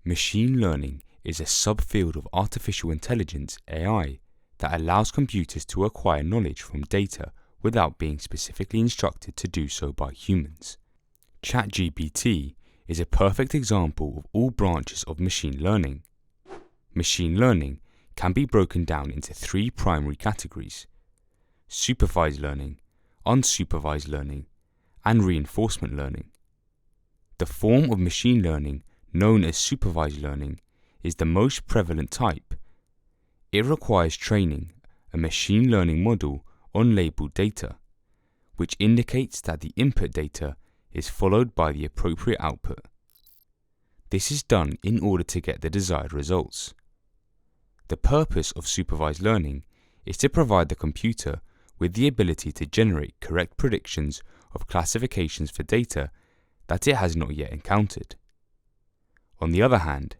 Machine learning is a subfield of artificial intelligence (AI) that allows computers to acquire knowledge from data without being specifically instructed to do so by humans. ChatGPT is a perfect example of all branches of machine learning. Machine learning can be broken down into three primary categories: supervised learning, unsupervised learning, and reinforcement learning. The form of machine learning known as supervised learning is the most prevalent type. It requires training a machine learning model on labeled data, which indicates that the input data is followed by the appropriate output. This is done in order to get the desired results. The purpose of supervised learning is to provide the computer with the ability to generate correct predictions of classifications for data that it has not yet encountered. On the other hand,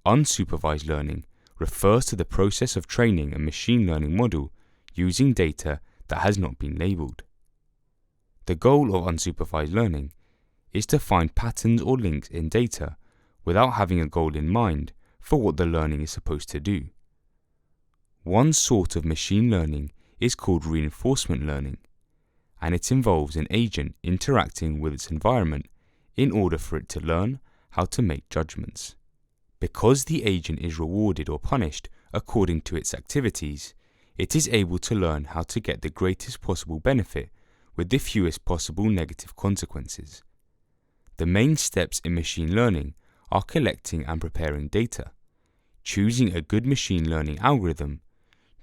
unsupervised learning refers to the process of training a machine learning model using data that has not been labeled. The goal of unsupervised learning is to find patterns or links in data without having a goal in mind for what the learning is supposed to do. One sort of machine learning is called reinforcement learning, and it involves an agent interacting with its environment in order for it to learn how to make judgments. Because the agent is rewarded or punished according to its activities, it is able to learn how to get the greatest possible benefit with the fewest possible negative consequences. The main steps in machine learning are collecting and preparing data, choosing a good machine learning algorithm,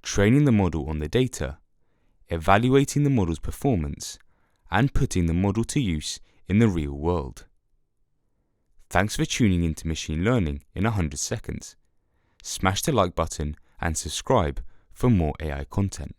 training the model on the data, evaluating the model's performance, and putting the model to use in the real world. Thanks for tuning into Machine Learning in 100 seconds. Smash the like button and subscribe for more AI content.